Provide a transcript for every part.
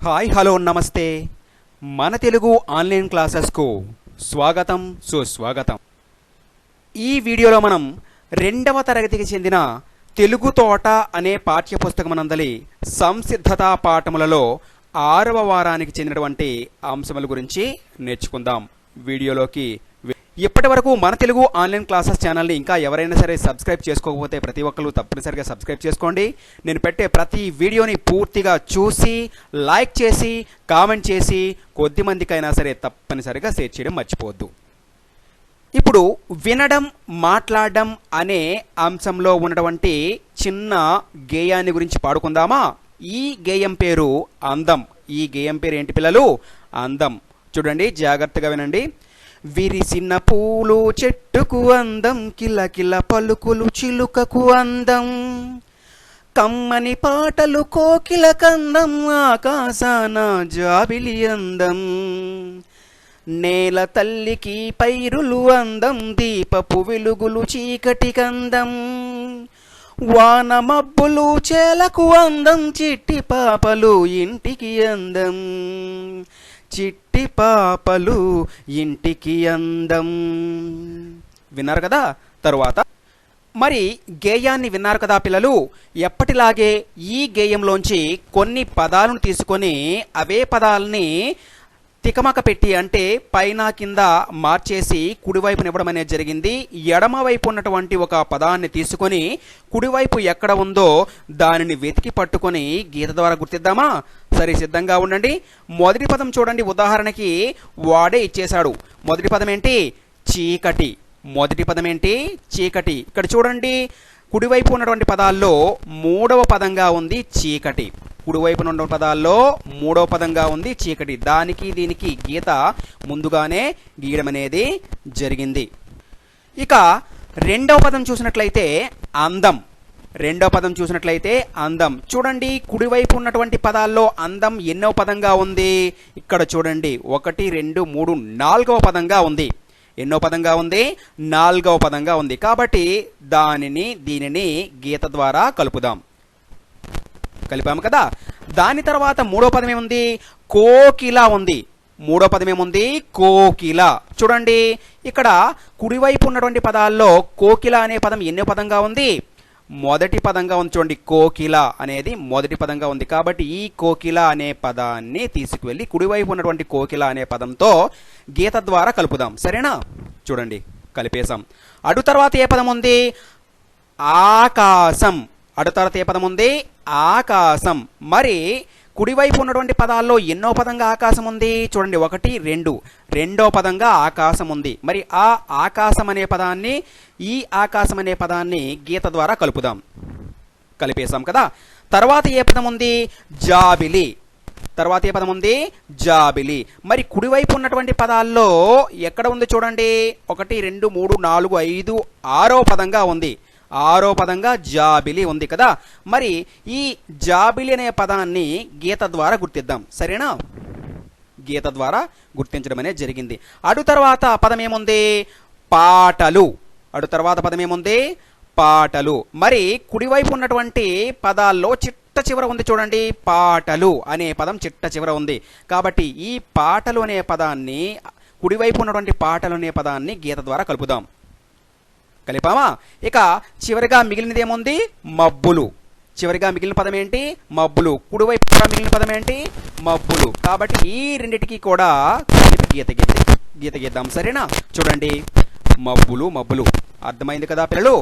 Hi hello నమస్తే మన Telugu online క్లాసెస్కు స్వాగతం సుస్వాగతం. ఈ వీడియోలో మనం 2వ తరగతికి చెందిన తెలుగు తోట అనే పాఠ్యపుస్తకమనందలి సంసిద్ధతా పాఠములలో 6వ వారానికి చెందినటువంటి అంశముల గురించి నేర్చుకుందాం. వీడియోలోకి ఇప్పటి వరకు మన తెలుగు ఆన్లైన్ క్లాసెస్ ఛానల్ని ఇంకా ఎవరైనా సరే సబ్స్క్రైబ్ చేసుకోకపోతే ప్రతి ఒక్కరు తప్పనిసరిగా సబ్స్క్రైబ్ చేసుకోండి. నేను పెట్టే ప్రతి వీడియోని పూర్తిగా చూసి లైక్ చేసి కామెంట్ చేసి కొద్ది మందికైనా సరే తప్పనిసరిగా షేర్ చేయడం మర్చిపోవద్దు. ఇప్పుడు వినడం మాట్లాడడం అనే అంశంలో ఉన్నటువంటి చిన్న గేయాన్ని గురించి పాడుకుందామా? ఈ గేయం పేరు అందం. ఈ గేయం పేరు ఏంటి పిల్లలు? అందం. చూడండి, జాగ్రత్తగా వినండి. విరిసిన పూలు చెట్టుకు అందం, కిలకిల పలుకులు చిలుకకు అందం, కమ్మని పాటలు కోకిల కందం, ఆకాశాన జాబిలి అందం, నేల తల్లికి పైరులు అందం, దీపపు వెలుగులు చీకటి కందం, వాన మబ్బులు చేలకు అందం, చిట్టి పాపలు ఇంటికి అందం, చిట్టి పాపలు ఇంటికి అందం. విన్నారు కదా? తరువాత మరి గేయాన్ని విన్నారు కదా పిల్లలు? ఎప్పటిలాగే ఈ గేయంలోంచి కొన్ని పదాలను తీసుకొని అవే పదాలని తికమక పెట్టి అంటే పైన కింద మార్చేసి కుడివైపున ఇవ్వడం అనేది జరిగింది. ఎడమవైపు ఉన్నటువంటి ఒక పదాన్ని తీసుకొని కుడివైపు ఎక్కడ ఉందో దానిని వెతికి పట్టుకొని గీత ద్వారా గుర్తిద్దామా? సరే, సిద్ధంగా ఉండండి. మొదటి పదం చూడండి. ఉదాహరణకి వాడే ఇచ్చేశాడు. మొదటి పదం ఏంటి? చీకటి. మొదటి పదం ఏంటి? చీకటి. ఇక్కడ చూడండి, కుడివైపు ఉన్నటువంటి పదాల్లో 3వ పదంగా ఉంది చీకటి. కుడివైపు ఉన్న పదాల్లో 3వ పదంగా ఉంది చీకటి. దానికి దీనికి గీత ముందుగానే గీయడం అనేది జరిగింది. ఇక 2వ పదం చూసినట్లయితే అందం. 2వ పదం చూసినట్లయితే అందం. చూడండి, కుడివైపు ఉన్నటువంటి పదాల్లో అందం ఎన్నో పదంగా ఉంది? ఇక్కడ చూడండి, 1 2 3 4వ పదంగా ఉంది. ఎన్నో పదంగా ఉంది? 4వ పదంగా ఉంది. కాబట్టి దీనిని గీత ద్వారా కలుపుదాం. కలిపాము కదా? దాని తర్వాత 3వ పదం ఏముంది? కోకిల ఉంది. 3వ పదం ఏముంది? కోకిల. చూడండి, ఇక్కడ కుడివైపు ఉన్నటువంటి పదాల్లో కోకిల అనే పదం ఎన్నో పదంగా ఉంది? మొదటి పదంగా ఉంది. చూడండి, కోకిల అనేది మొదటి పదంగా ఉంది. కాబట్టి ఈ కోకిల అనే పదాన్ని తీసుకువెళ్ళి కుడివైపు ఉన్నటువంటి కోకిల అనే పదంతో గీత ద్వారా కలుపుదాం. సరేనా? చూడండి, కలిపేశాం. అటు తర్వాత ఏ పదం ఉంది? ఆకాశం. అటు తర్వాత ఏ పదం ఉంది? ఆకాశం. మరి కుడివైపు ఉన్నటువంటి పదాల్లో ఎన్నో పదంగా ఆకాశం ఉంది? చూడండి, 1 2 రెండో పదంగా ఆకాశం ఉంది. మరి ఆ ఆకాశం అనే పదాన్ని ఈ ఆకాశం అనే పదాన్ని గీత ద్వారా కలుపుదాం. కలిపేశాం కదా? తర్వాత ఏ పదం ఉంది? జాబిలి. తర్వాత ఏ పదం ఉంది? జాబిలి. మరి కుడివైపు ఉన్నటువంటి పదాల్లో ఎక్కడ ఉంది? చూడండి, 1 2 3 4 5 6వ పదంగా ఉంది. 6వ పదంగా జాబిలి ఉంది కదా? మరి ఈ జాబిలి అనే పదాన్ని గీత ద్వారా గుర్తిద్దాం. సరేనా? గీత ద్వారా గుర్తించడం అనేది జరిగింది. అటు తర్వాత పదం ఏముంది? పాటలు. అటు తర్వాత పదం ఏముంది? పాటలు. మరి కుడివైపు ఉన్నటువంటి పదాల్లో చిట్ట చివర ఉంది. చూడండి, పాటలు అనే పదం చిట్ట చివర ఉంది. కాబట్టి ఈ పాటలు అనే పదాన్ని కుడివైపు ఉన్నటువంటి పాటలు అనే పదాన్ని గీత ద్వారా కలుపుదాం. కలిపామా? ఇక చివరిగా మిగిలినది ఏముంది? మబ్బులు. చివరిగా మిగిలిన పదం ఏంటి? మబ్బులు. కుడివైపు మిగిలిన పదం ఏంటి? మబ్బులు. కాబట్టి ఈ రెండిటికి కూడా గీత గీద్దాం. సరేనా? చూడండి, మబ్బులు మబ్బులు. అర్థమైంది కదా పిల్లలు?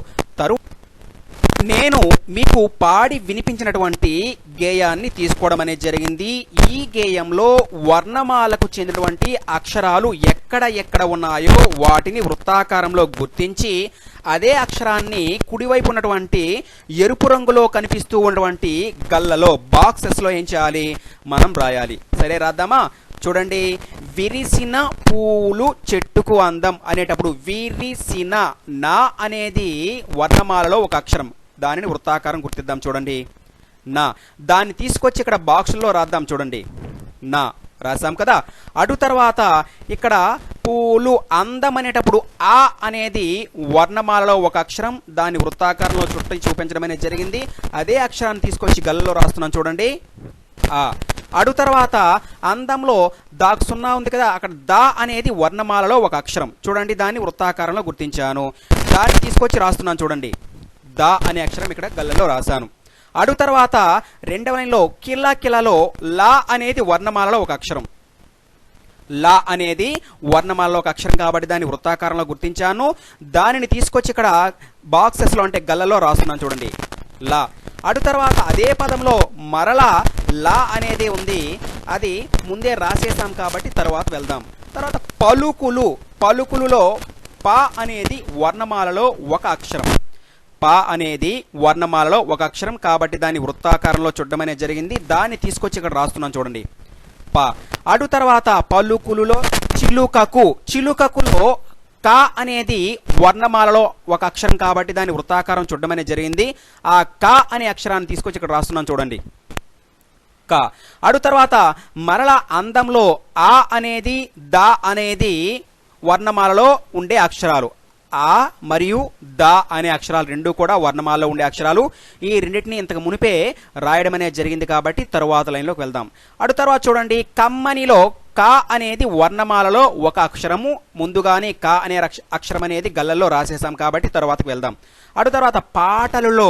నేను మీకు పాడి వినిపించినటువంటి గేయాన్ని తీసుకోవడం అనేది జరిగింది. ఈ గేయంలో వర్ణమాలకు చెందినటువంటి అక్షరాలు ఎక్కడ ఉన్నాయో వాటిని వృత్తాకారంలో గుర్తించి అదే అక్షరాన్ని కుడివైపు ఉన్నటువంటి ఎరుపు రంగులో కనిపిస్తూ ఉన్నటువంటి గల్లలో బాక్సెస్లో ఏం చేయాలి? మనం రాయాలి. సరే, రాద్దామా? చూడండి, విరిసిన పూలు చెట్టుకు అందం అనేటప్పుడు విరిసిన నా అనేది వర్ణమాలలో ఒక అక్షరం. దానిని వృత్తాకారం గుర్తిద్దాం. చూడండి, నా. దాన్ని తీసుకొచ్చి ఇక్కడ బాక్సుల్లో రాద్దాం. చూడండి, నా రాసాం కదా? అటు తర్వాత ఇక్కడ పూలు అందం అనేటప్పుడు ఆ అనేది వర్ణమాలలో ఒక అక్షరం. దాన్ని వృత్తాకారంలో చుట్టి చూపించడం అనేది జరిగింది. అదే అక్షరాన్ని తీసుకొచ్చి గల్లలో రాస్తున్నాం. చూడండి, ఆ. అడు తర్వాత అందంలో దాకు సున్నా ఉంది కదా, అక్కడ దా అనేది వర్ణమాలలో ఒక అక్షరం. చూడండి, దాన్ని వృత్తాకారంలో గుర్తించాను. దాన్ని తీసుకొచ్చి రాస్తున్నాను. చూడండి, దా అనే అక్షరం ఇక్కడ గల్లలో రాశాను. అడు తర్వాత రెండవ లైన్లో కిలలో లా అనేది వర్ణమాలలో ఒక అక్షరం. లా అనేది వర్ణమాలలో ఒక అక్షరం కాబట్టి దాన్ని వృత్తాకారంలో గుర్తించాను. దానిని తీసుకొచ్చి ఇక్కడ బాక్సెస్లో అంటే గల్లలో రాస్తున్నాను. చూడండి, లా. అటు తర్వాత అదే పదంలో మరలా లా అనేది ఉంది, అది ముందే రాసేసాం కాబట్టి తర్వాత వెళ్దాం. తర్వాత పలుకులులో ప అనేది వర్ణమాలలో ఒక అక్షరం. ప అనేది వర్ణమాలలో ఒక అక్షరం కాబట్టి దాన్ని వృత్తాకారంలో చూడడం అనేది జరిగింది. దాన్ని తీసుకొచ్చి ఇక్కడ రాస్తున్నాను. చూడండి, ప. అటు తర్వాత పలుకులులో చిలుకకులో క అనేది వర్ణమాలలో ఒక అక్షరం కాబట్టి దాన్ని వృత్తాకారం చూడడం అనేది జరిగింది. ఆ క అనే అక్షరాన్ని తీసుకొచ్చి ఇక్కడ రాస్తున్నాను. చూడండి, క. అటు తర్వాత మరల అందంలో ఆ అనేది దా అనేది వర్ణమాలలో ఉండే అక్షరాలు. ఆ మరియు దా అనే అక్షరాలు రెండు కూడా వర్ణమాలలో ఉండే అక్షరాలు. ఈ రెండింటిని ఇంతకు మునిపే రాయడం అనేది జరిగింది కాబట్టి తరువాత లైన్లోకి వెళ్దాం. అటు తర్వాత చూడండి, కమ్మనిలో క అనేది వర్ణమాలలో ఒక అక్షరము. ముందుగానే క అనే అక్షరం అనేది గల్లల్లో రాసేసాం కాబట్టి తర్వాతకు వెళ్దాం. అటు తర్వాత పాటలలో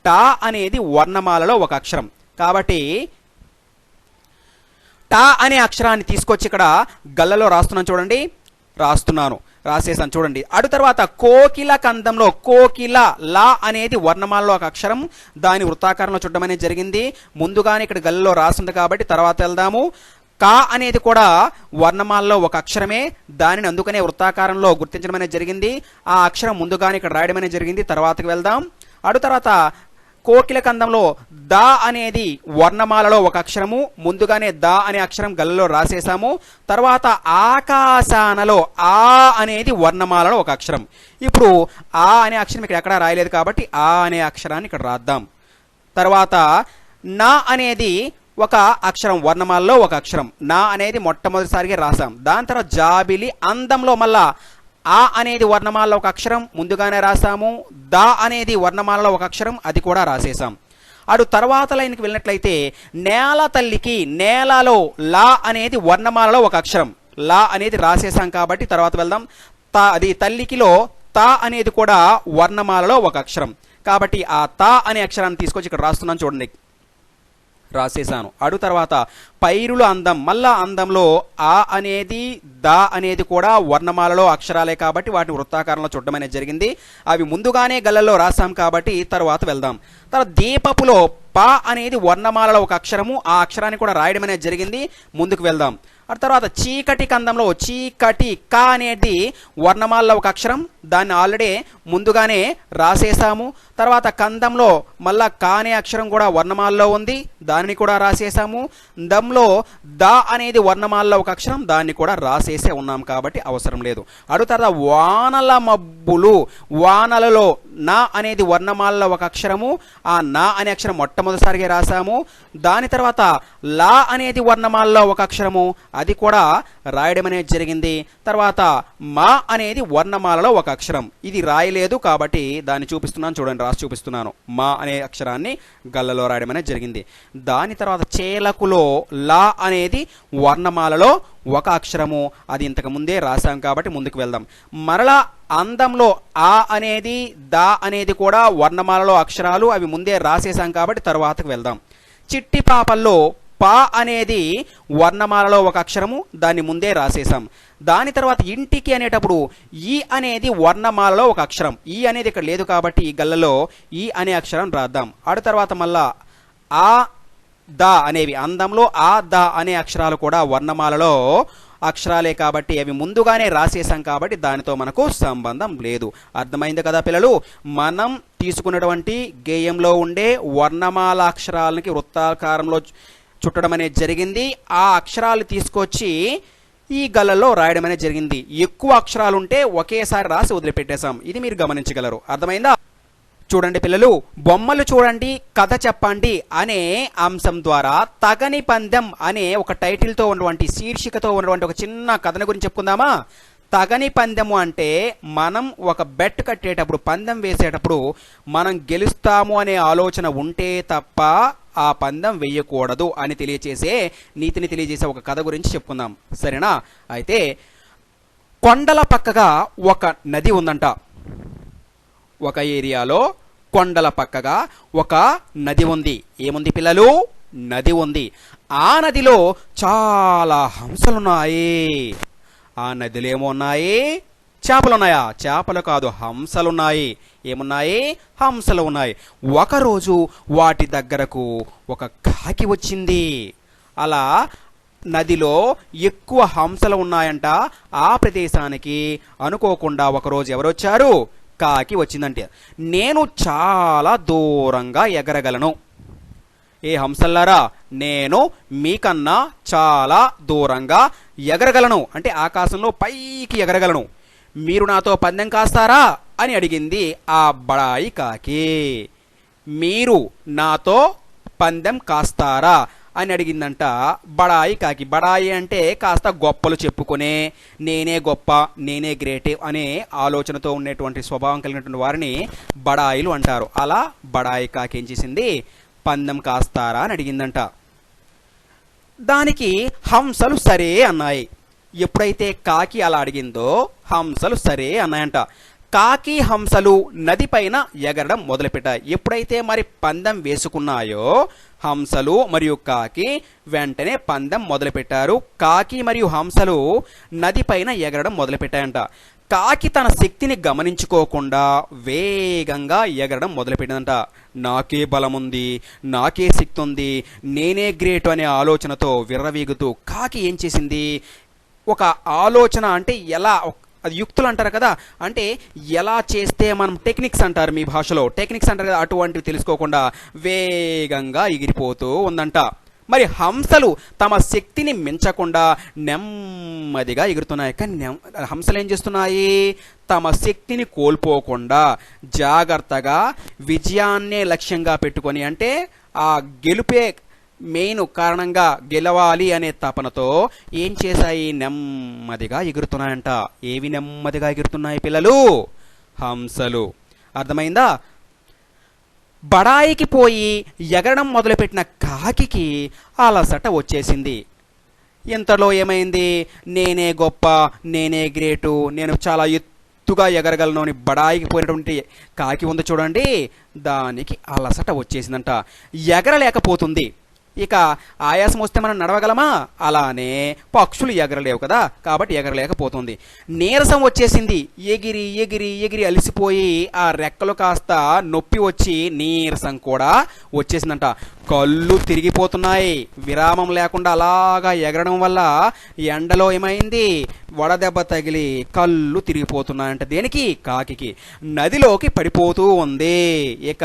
టా అనేది వర్ణమాలలో ఒక అక్షరం కాబట్టి టా అనే అక్షరాన్ని తీసుకొచ్చి ఇక్కడ గల్లలో రాసేసాను. చూడండి, అటు తర్వాత కోకిల కందంలో లా అనేది వర్ణమాలలో ఒక అక్షరం. దాని వృత్తాకారంలో చూడడం అనేది జరిగింది. ముందుగానే ఇక్కడ గల్లలో రాసింది కాబట్టి తర్వాత వెళ్దాము. కా అనేది కూడా వర్ణమాలలో ఒక అక్షరమే. దానిని అందుకనే వృత్తాకారంలో గుర్తించడం అనేది జరిగింది. ఆ అక్షరం ముందుగానే ఇక్కడ రాయడం అనేది జరిగింది. తర్వాతకు వెళ్దాం. అటు తర్వాత కోకిల కందంలో దా అనేది వర్ణమాలలో ఒక అక్షరము. ముందుగానే దా అనే అక్షరం గల్లలో రాసేసాము. తర్వాత ఆకాశానలో ఆ అనేది వర్ణమాలలో ఒక అక్షరం. ఇప్పుడు ఆ అనే అక్షరం ఇక్కడ ఎక్కడా రాయలేదు కాబట్టి ఆ అనే అక్షరాన్ని ఇక్కడ రాద్దాం. తర్వాత నా అనేది ఒక అక్షరం, వర్ణమాలలో ఒక అక్షరం. నా అనేది మొట్టమొదటిసారిగా రాసాం. దాని తర్వాత జాబిలి అందంలో మళ్ళా ఆ అనేది వర్ణమాలలో ఒక అక్షరం, ముందుగానే రాసాము. దా అనేది వర్ణమాలలో ఒక అక్షరం, అది కూడా రాసేసాం. అటు తర్వాత లైన్కి వెళ్ళినట్లయితే నేల తల్లికి నేలలో లా అనేది వర్ణమాలలో ఒక అక్షరం. లా అనేది రాసేసాం కాబట్టి తర్వాత వెళ్దాం. అది తల్లికిలో తా అనేది కూడా వర్ణమాలలో ఒక అక్షరం కాబట్టి ఆ తా అనే అక్షరాన్ని తీసుకొచ్చి ఇక్కడ రాస్తున్నాను. చూడండి, రాసేసాను. అడు తర్వాత పైరుల అందం, మళ్ళా అందంలో ఆ అనేది దా అనేది కూడా వర్ణమాలలో అక్షరాలే కాబట్టి వాటిని వృత్తాకారంలో చూడడం అనేది జరిగింది. అవి ముందుగానే గల్లలో రాసాం కాబట్టి తర్వాత వెళ్దాం. తర్వాత దీపపులో ప అనేది వర్ణమాలలో ఒక అక్షరము. ఆ అక్షరాన్ని కూడా రాయడం అనేది జరిగింది. ముందుకు వెళ్దాం. ఆ తర్వాత చీకటి కందంలో చీకటి క అనేది వర్ణమాలలో ఒక అక్షరం. దాన్ని ఆల్రెడీ ముందుగానే రాసేసాము. తర్వాత కందంలో మళ్ళా క అనే అక్షరం కూడా వర్ణమాలలో ఉంది. దానిని కూడా రాసేసాము. దంలో దా అనేది వర్ణమాలలో ఒక అక్షరం. దాన్ని కూడా రాసేసే ఉన్నాం కాబట్టి అవసరం లేదు. అడు తర్వాత వానల మబ్బులు, వానలలో నా అనేది వర్ణమాలలో ఒక అక్షరము. ఆ నా అనే అక్షరం మొట్టమొదటిసారిగా రాసాము. దాని తర్వాత లా అనేది వర్ణమాలలో ఒక అక్షరము, అది కూడా రాయడం అనేది జరిగింది. తర్వాత మా అనేది వర్ణమాలలో ఒక అక్షరం, ఇది రాయలేదు కాబట్టి దాన్ని చూపిస్తున్నాను. చూడండి, రాసి చూపిస్తున్నాను. మా అనే అక్షరాన్ని గల్లలో రాయడం అనేది జరిగింది. దాని తర్వాత చేలకులో లా అనేది వర్ణమాలలో ఒక అక్షరము, అది ఇంతకు ముందే రాసాం కాబట్టి ముందుకు వెళ్దాం. మరలా అందంలో ఆ అనేది దా అనేది కూడా వర్ణమాలలో అక్షరాలు, అవి ముందే రాసేసాం కాబట్టి తర్వాతకు వెళ్దాం. చిట్టి పాపల్లో పా అనేది వర్ణమాలలో ఒక అక్షరము, దాన్ని ముందే రాసేసాం. దాని తర్వాత ఇంటికి అనేటప్పుడు ఈ అనేది వర్ణమాలలో ఒక అక్షరం. ఈ అనేది ఇక్కడ లేదు కాబట్టి ఈ గల్లలో ఈ అనే అక్షరం రాద్దాం. ఆ తర్వాత మళ్ళా ఆ దా అనేవి అందంలో ఆ దా అనే అక్షరాలు కూడా వర్ణమాలలో అక్షరాలే కాబట్టి అవి ముందుగానే రాసేసాం కాబట్టి దానితో మనకు సంబంధం లేదు. అర్థమైంది కదా పిల్లలు? మనం తీసుకున్నటువంటి గేయంలో ఉండే వర్ణమాల అక్షరాలకి వృత్తాకారంలో చుట్టడం అనేది జరిగింది. ఆ అక్షరాలు తీసుకొచ్చి ఈ గల్లలో రాయడం అనేది జరిగింది. ఎక్కువ అక్షరాలు ఉంటే ఒకేసారి రాసి వదిలిపెట్టేశాం. ఇది మీరు గమనించగలరు. అర్థమైందా? చూడండి పిల్లలు, బొమ్మలు చూడండి కథ చెప్పండి అనే అంశం ద్వారా తగని పందెం అనే ఒక టైటిల్తో ఉన్నటువంటి శీర్షికతో ఉన్నటువంటి ఒక చిన్న కథను గురించి చెప్పుకుందామా? తగని పందెము అంటే మనం ఒక బెట్ కట్టేటప్పుడు, పందెం వేసేటప్పుడు మనం గెలుస్తాము అనే ఆలోచన ఉంటే తప్ప ఆ పందెం వేయకూడదు అని తెలియచేసే నీతిని తెలియజేసే ఒక కథ గురించి చెప్పుకుందాం, సరేనా? అయితే కొండల పక్కగా ఒక నది ఉందంట. ఒక ఏరియాలో కొండల పక్కగా ఒక నది ఉంది. ఏముంది పిల్లలు? నది ఉంది. ఆ నదిలో చాలా హంసలున్నాయి. ఆ నదిలో ఏమున్నాయి? చేపలున్నాయా? చేపలు కాదు, హంసలున్నాయి. ఏమున్నాయి? హంసలు ఉన్నాయి. ఒకరోజు వాటి దగ్గరకు ఒక కాకి వచ్చింది. అలా నదిలో ఎక్కువ హంసలు ఉన్నాయంట. ఆ ప్రదేశానికి అనుకోకుండా ఒకరోజు ఎవరొచ్చారు? కాకి వచ్చిందంటే, నేను చాలా దూరంగా ఎగరగలను. ఏ హంసల్లారా, నేను మీకన్నా చాలా దూరంగా ఎగరగలను, అంటే ఆకాశంలో పైకి ఎగరగలను. మీరు నాతో పందెం కాస్తారా అని అడిగింది ఆ బడాయి కాకి. మీరు నాతో పందెం కాస్తారా అని అడిగిందంట బడాయి కాకి. బడాయి అంటే కాస్త గొప్పలు చెప్పుకునే, నేనే గొప్ప, నేనే గ్రేట్ అనే ఆలోచనతో ఉండేటువంటి స్వభావం కలిగినటువంటి వారిని బడాయిలు అంటారు. అలా బడాయి కాకి ఏం చేసింది? పందెం కాస్తారా అని అడిగిందంట. దానికి హంసలు సరే అన్నాయి. ఎప్పుడైతే కాకి అలా అడిగిందో హంసలు సరే అన్నాయంట. కాకి హంసలు నది పైన ఎగరడం మొదలుపెట్టాయి. ఎప్పుడైతే మరి పందెం వేసుకున్నాయో హంసలు మరియు కాకి వెంటనే పందెం మొదలుపెట్టారు. కాకి మరియు హంసలు నది పైన ఎగరడం మొదలుపెట్టాయంట. కాకి తన శక్తిని గమనించుకోకుండా వేగంగా ఎగరడం మొదలుపెట్టిందంట. నాకే బలం ఉంది, నాకే శక్తి ఉంది, నేనే గ్రేట్ అనే ఆలోచనతో విర్రవీగుతూ కాకి ఏం చేసింది? ఒక ఆలోచన అంటే ఎలా, అది యుక్తులు అంటారు కదా, అంటే ఎలా చేస్తే మనం టెక్నిక్స్ అంటారు మీ భాషలో, టెక్నిక్స్ అంటారు కదా, అటువంటివి తెలుసుకోకుండా వేగంగా ఎగిరిపోతూ ఉందంట. మరి హంసలు తమ శక్తిని మించకుండా నెమ్మదిగా ఎగురుతున్నాయి. కానీ హంసలు ఏం చేస్తున్నాయి? తమ శక్తిని కోల్పోకుండా జాగ్రత్తగా విజయాన్నే లక్ష్యంగా పెట్టుకొని, అంటే ఆ గెలుపే మెయిన్ కారణంగా గెలవాలి అనే తపనతో ఏం చేశాయి? నెమ్మదిగా ఎగురుతున్నాయంట. ఏవి నెమ్మదిగా ఎగురుతున్నాయి పిల్లలు? హంసలు. అర్థమైందా? బడాయికి పోయి ఎగరడం మొదలుపెట్టిన కాకికి అలసట వచ్చేసింది. ఇంతలో ఏమైంది? నేనే గొప్ప, నేనే గ్రేటు, నేను చాలా ఎత్తుగా ఎగరగలను అని బడాయికి పోయినటువంటి కాకి ఉంది చూడండి, దానికి అలసట వచ్చేసిందంట. ఎగరలేకపోతుంది. ఇక ఆయాసం వస్తే మనం నడవగలమా? అలానే పక్షులు ఎగరలేవు కదా, కాబట్టి ఎగరలేకపోతుంది. నీరసం వచ్చేసింది. ఎగిరి ఎగిరి ఎగిరి అలసిపోయి ఆ రెక్కలు కాస్త నొప్పి వచ్చి నీరసం కూడా వచ్చేసిందంట. కళ్ళు తిరిగిపోతున్నాయి. విరామం లేకుండా అలాగా ఎగరడం వల్ల ఎండలో ఏమైంది? వడదెబ్బ తగిలి కళ్ళు తిరిగిపోతున్నాయంట. దేనికి? కాకికి. నదిలోకి పడిపోతూ ఉంది. ఇక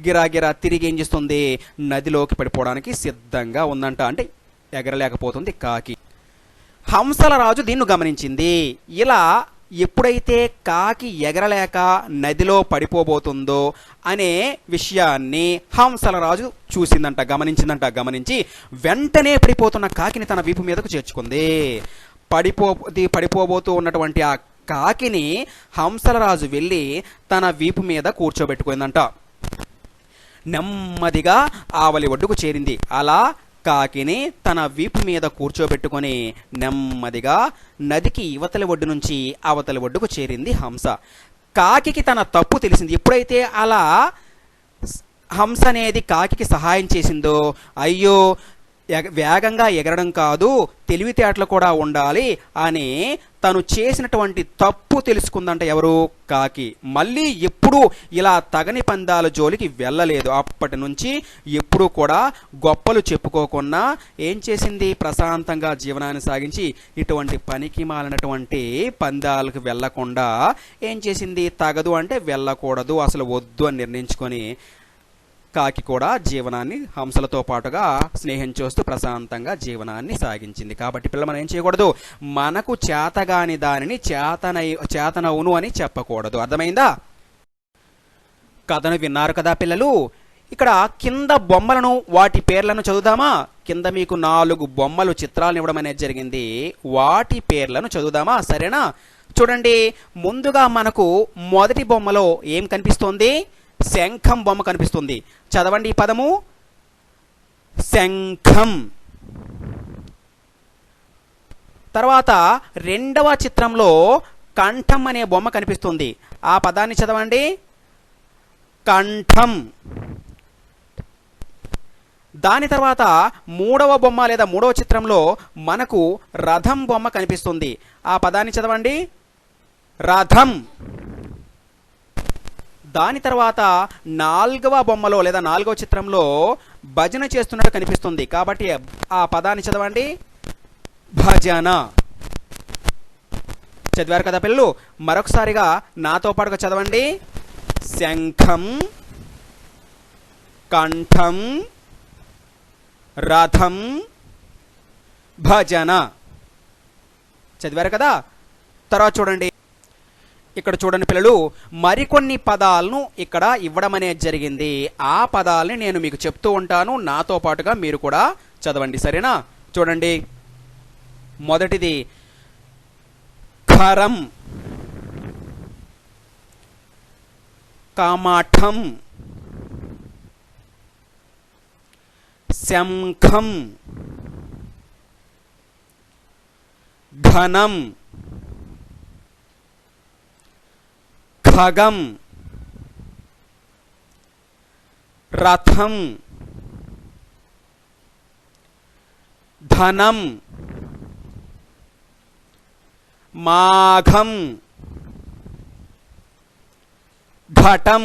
గిరాగిరా తిరిగి ఏం చేస్తుంది? నదిలోకి పడిపోవడానికి సిద్ధంగా ఉందంట. అంటే ఎగరలేకపోతుంది కాకి. హంసల రాజు దీన్ని గమనించింది. ఇలా ఎప్పుడైతే కాకి ఎగరలేక నదిలో పడిపోబోతుందో అనే విషయాన్ని హంసల రాజు చూసిందంట, గమనించిందంట. గమనించి వెంటనే పడిపోతున్న కాకిని తన వీపు మీదకు చేర్చుకుంది. పడిపోబోతూ ఉన్నటువంటి ఆ కాకిని హంసల రాజు వెళ్ళి తన వీపు మీద కూర్చోబెట్టుకుందంట. నెమ్మదిగా ఆవలి ఒడ్డుకు చేరింది. అలా కాకిని తన వీపు మీద కూర్చోబెట్టుకొని నెమ్మదిగా నదికి ఇవతలి ఒడ్డు నుంచి అవతలి ఒడ్డుకు చేరింది హంస. కాకికి తన తప్పు తెలిసింది. ఎప్పుడైతే అలా హంస అనేది కాకికి సహాయం చేసిందో, అయ్యో వేగంగా ఎగరడం కాదు, తెలివితేటలు కూడా ఉండాలి అని తను చేసినటువంటి తప్పు తెలుసుకుందంట. ఎవరు? కాకి. మళ్ళీ ఎప్పుడూ ఇలా తగని పందాల జోలికి వెళ్ళలేదు. అప్పటి నుంచి ఎప్పుడూ కూడా గొప్పలు చెప్పుకోకుండా ఏం చేసింది? ప్రశాంతంగా జీవనాన్ని సాగించి ఇటువంటి పనికి మాలినటువంటి పందాలకు వెళ్ళకుండా ఏం చేసింది? తగదు అంటే వెళ్ళకూడదు, అసలు వద్దు అని నిర్ణయించుకొని కాకి కూడా జీవనాన్ని హంసలతో పాటుగా స్నేహం చేస్తూ ప్రశాంతంగా జీవనాన్ని సాగించింది. కాబట్టి పిల్లలు మనం ఏం చేయకూడదు? మనకు చేతగాని దానిని చేతనవును అని చెప్పకూడదు. అర్థమైందా? కథను విన్నారు కదా పిల్లలు? ఇక్కడ కింద బొమ్మలను, వాటి పేర్లను చదువుదామా? కింద మీకు 4 బొమ్మలు చిత్రాలను ఇవ్వడం అనేది జరిగింది. వాటి పేర్లను చదువుదామా? సరేనా? చూడండి, ముందుగా మనకు మొదటి బొమ్మలో ఏం కనిపిస్తోంది? శంఖం బొమ్మ కనిపిస్తుంది. చదవండి ఈ పదము. శంఖం. తర్వాత రెండవ చిత్రంలో కంఠం అనే బొమ్మ కనిపిస్తుంది. ఆ పదాన్ని చదవండి. కంఠం. దాని తర్వాత మూడవ బొమ్మ లేదా మూడవ చిత్రంలో మనకు రథం బొమ్మ కనిపిస్తుంది. ఆ పదాన్ని చదవండి. రథం. దాని తర్వాత నాలుగవ బొమ్మలో లేదా నాలుగవ చిత్రంలో భజన చేస్తున్నట్టు కనిపిస్తుంది. కాబట్టి ఆ పదాన్ని చదవండి. భజన. చదివారు కదా పిల్లలు? మరొకసారిగా నాతో పాటుగా చదవండి. శంఖం, కంఠం, రథం, భజన. చదివారు కదా? తర్వాత చూడండి, ఇక్కడ చూడండి పిల్లలు, మరికొన్ని పదాలను ఇక్కడ ఇవ్వడం అనేది జరిగింది. ఆ పదాలని నేను మీకు చెప్తూ ఉంటాను, నాతో పాటుగా మీరు కూడా చదవండి, సరేనా? చూడండి, మొదటిది ఖరం, కమఠం, శంఖం, ఘనం, ఖగం, రథం, ధనం, మాఘం, ఘటం,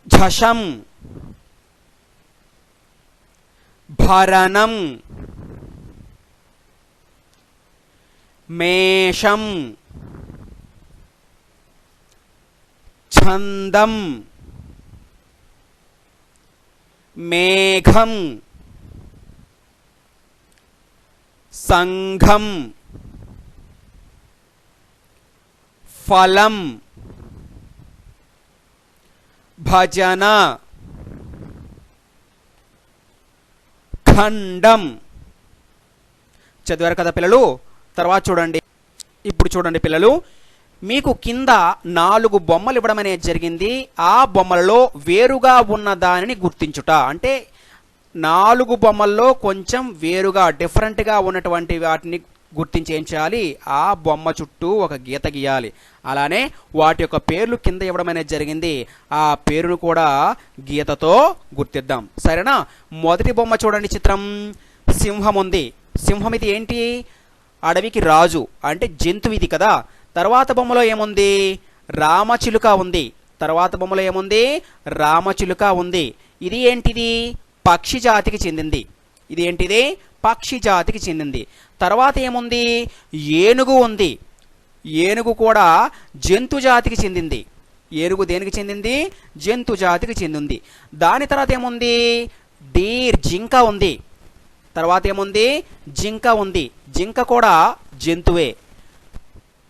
ఝషం, భరణం, మేషం, ఛందం, మేఘం, సంఘం, ఫలం, భజన, ఖండం. చదివారు కదా పిల్లలు? తర్వాత చూడండి, ఇప్పుడు చూడండి పిల్లలు, మీకు కింద 4 బొమ్మలు ఇవ్వడం అనేది జరిగింది. ఆ బొమ్మలలో వేరుగా ఉన్న దానిని గుర్తించుట. అంటే 4 బొమ్మల్లో కొంచెం వేరుగా డిఫరెంట్గా ఉన్నటువంటి వాటిని గుర్తించి ఏం చేయాలి? ఆ బొమ్మ చుట్టూ ఒక గీత గీయాలి. అలానే వాటి యొక్క పేర్లు కింద ఇవ్వడం అనేది జరిగింది. ఆ పేరును కూడా గీతతో గుర్తిద్దాం, సరేనా? మొదటి బొమ్మ చూడండి, చిత్రం సింహం ఉంది. సింహం ఇది ఏంటి? అడవికి రాజు, అంటే జంతువు ఇది కదా. తర్వాత బొమ్మలో ఏముంది? రామచిలుక ఉంది. తర్వాత బొమ్మలో ఏముంది? రామచిలుక ఉంది. ఇది ఏంటిది? పక్షి జాతికి చెందింది. ఇది ఏంటిది? పక్షి జాతికి చెందింది. తర్వాత ఏముంది? ఏనుగు ఉంది. ఏనుగు కూడా జంతు జాతికి చెందింది. ఏనుగు దేనికి చెందింది? జంతు జాతికి చెందింది. దాని తర్వాత ఏముంది? డీర్, జింక ఉంది. తర్వాత ఏముంది? జింక ఉంది. జింక కూడా జంతువే.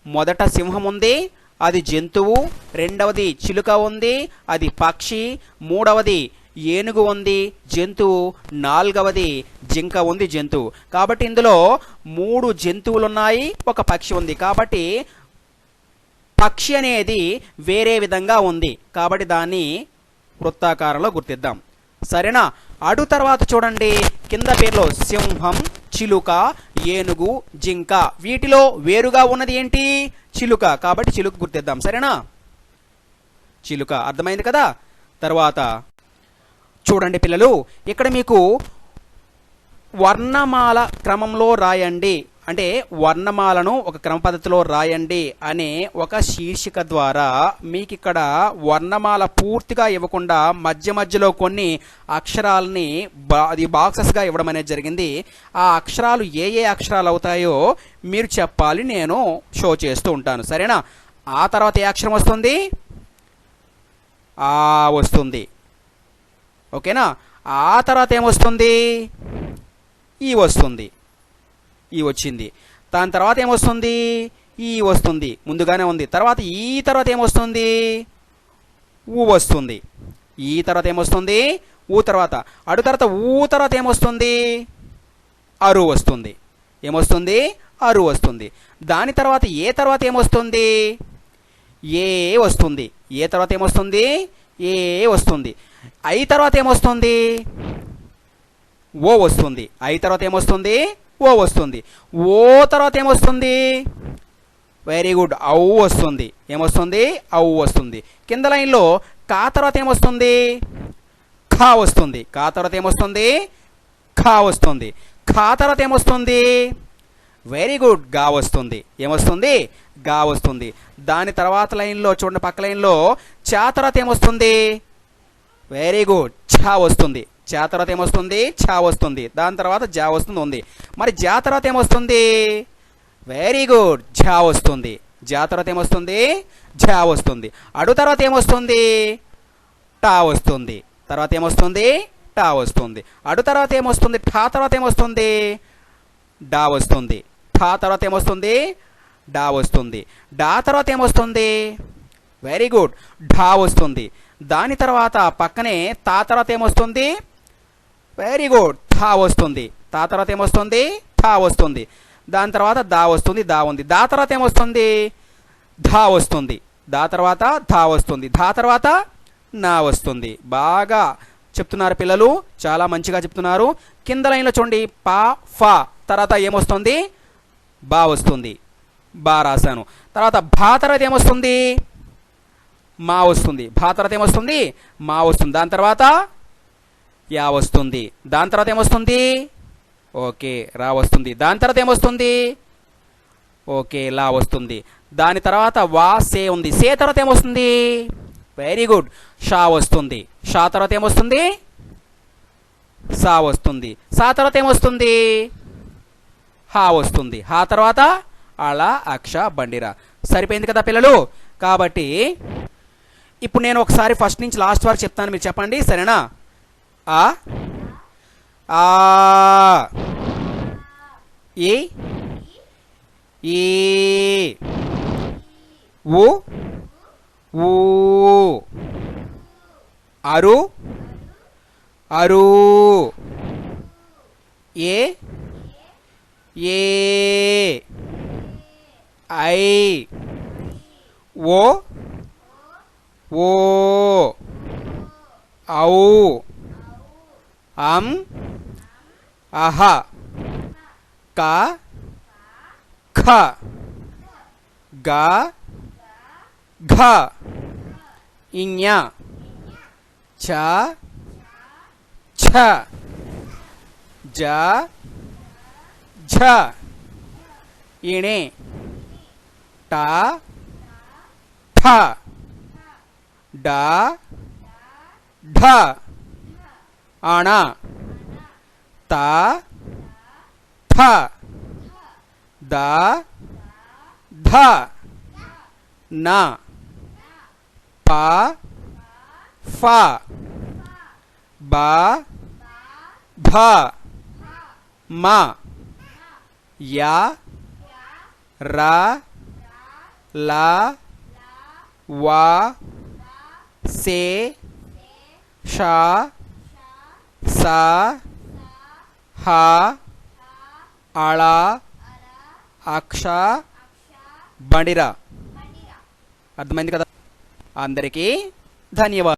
మొదట సింహం ఉంది, అది జంతువు. రెండవది చిలుక ఉంది, అది పక్షి. మూడవది ఏనుగు ఉంది, జంతువు. నాలుగవది జింక ఉంది, జంతువు. కాబట్టి ఇందులో 3 జంతువులు ఉన్నాయి, ఒక పక్షి ఉంది. కాబట్టి పక్షి అనేది వేరే విధంగా ఉంది. కాబట్టి దాన్ని వృత్తాకారంలో గుర్తిద్దాం, సరేనా? అటు తర్వాత చూడండి, కింద పేర్లో సింహం, చిలుక, ఏనుగు, జింక. వీటిలో వేరుగా ఉన్నది ఏంటి? చిలుక. కాబట్టి చిలుక గుర్తిద్దాం, సరేనా? చిలుక అర్థమైంది కదా? తర్వాత చూడండి పిల్లలు, ఇక్కడ మీకు వర్ణమాల క్రమంలో రాయండి, అంటే వర్ణమాలను ఒక క్రమ పద్ధతిలో రాయండి అనే ఒక శీర్షిక ద్వారా మీకు ఇక్కడ వర్ణమాల పూర్తిగా ఇవ్వకుండా మధ్య మధ్యలో కొన్ని అక్షరాలని అది బాక్సెస్గా ఇవ్వడం అనేది జరిగింది. ఆ అక్షరాలు ఏ ఏ అక్షరాలు అవుతాయో మీరు చెప్పాలి, నేను షో చేస్తూ ఉంటాను, సరేనా? ఆ తర్వాత ఏ అక్షరం వస్తుంది? ఆ వస్తుంది, ఓకేనా? ఆ తర్వాత ఏమొస్తుంది? ఈ వస్తుంది, ఈ వచ్చింది. దాని తర్వాత ఏమొస్తుంది? ఈ వస్తుంది, ముందుగానే ఉంది. తర్వాత ఈ తర్వాత ఏమొస్తుంది? ఊ వస్తుంది. ఈ తర్వాత ఏమొస్తుంది? ఊ తర్వాత. అటు తర్వాత ఊ తర్వాత ఏమొస్తుంది? అరు వస్తుంది. ఏమొస్తుంది? అరు వస్తుంది. దాని తర్వాత ఏ తర్వాత ఏమొస్తుంది? ఏ వస్తుంది. ఏ తర్వాత ఏమొస్తుంది? ఏ వస్తుంది. ఐ తర్వాత ఏమొస్తుంది? ఓ వస్తుంది. ఐ తర్వాత ఏమొస్తుంది? ఓ వస్తుంది. ఓ తర్వాత ఏమొస్తుంది? వెరీ గుడ్, ఔ వస్తుంది. ఏమొస్తుంది? ఔ వస్తుంది. కింద లైన్లో కా తర్వాత ఏమొస్తుంది? ఖా వస్తుంది. కా తర్వాత ఏమొస్తుంది? ఖా వస్తుంది. ఖా తర్వాత ఏమొస్తుంది? వెరీ గుడ్, గా వస్తుంది. ఏమొస్తుంది? గా వస్తుంది. దాని తర్వాత లైన్లో చూడండి, పక్క లైన్లో చా తర్వాత ఏమొస్తుంది? వెరీ గుడ్, ఛా వస్తుంది. చా తర్వాత ఏమొస్తుంది? ఛా వస్తుంది. దాని తర్వాత జా వస్తుంది ఉంది. మరి జా తర్వాత ఏమొస్తుంది? వెరీ గుడ్, ఝా వస్తుంది. జా తర్వాత ఏమొస్తుంది? ఝా వస్తుంది. అడు తర్వాత ఏమొస్తుంది? టా వస్తుంది. తర్వాత ఏమొస్తుంది? టా వస్తుంది. అడు తర్వాత ఏమొస్తుంది? ఠా తర్వాత ఏమొస్తుంది? డా వస్తుంది. ఠా తర్వాత ఏమొస్తుంది? డా వస్తుంది. డా తర్వాత ఏమొస్తుంది? వెరీ గుడ్, ఢా వస్తుంది. దాని తర్వాత పక్కనే తా తర్వాత ఏమొస్తుంది? వెరీ గుడ్, థా వస్తుంది. తా తర్వాత ఏమొస్తుంది? థా వస్తుంది. దాని తర్వాత దా వస్తుంది. దా ఉంది. దా తర్వాత ఏమొస్తుంది? ధా వస్తుంది. దా తర్వాత ధా వస్తుంది. ధా తర్వాత నా వస్తుంది. బాగా చెప్తున్నారు పిల్లలు, చాలా మంచిగా చెప్తున్నారు. కింద లైన్లో చూడండి, పా ఫా తర్వాత ఏమొస్తుంది? బా వస్తుంది. బా రాశాను. తర్వాత భా తర్వాత ఏమొస్తుంది? మా వస్తుంది. భా తర్వాత ఏమొస్తుంది? మా వస్తుంది. దాని తర్వాత యా వస్తుంది. దాని తర్వాత ఏమొస్తుంది? ఓకే, రా వస్తుంది. దాని తర్వాత ఏమొస్తుంది? ఓకే, లా వస్తుంది. దాని తర్వాత వా సే ఉంది. సే తర్వాత ఏమొస్తుంది? వెరీ గుడ్, షా వస్తుంది. షా తర్వాత ఏమొస్తుంది? సా వస్తుంది. సా తర్వాత ఏమొస్తుంది? హా వస్తుంది. హా తర్వాత అలా అక్ష బండిరా. సరిపోయింది కదా పిల్లలు? కాబట్టి ఇప్పుడు నేను ఒకసారి ఫస్ట్ నుంచి లాస్ట్ వరకు చెప్తాను, మీరు చెప్పండి, సరేనా? ఆ ఆ ఈ ఈ ఉ ఊ అరు అరు ఏ ఏ ఐ ఓ ఓ ఔ అం అహ క ఖ గ ఘ ఇఞ చ ఛ జ ఝ ఇణి ట ఠ డ ఢ అణ త థ ద ధ న ప ఫ బ భ మ య ర ల వ సే ష స హ అళ అక్ష బండిరా. అర్థమైంది కదా? అందరికీ ధన్యవాదాలు.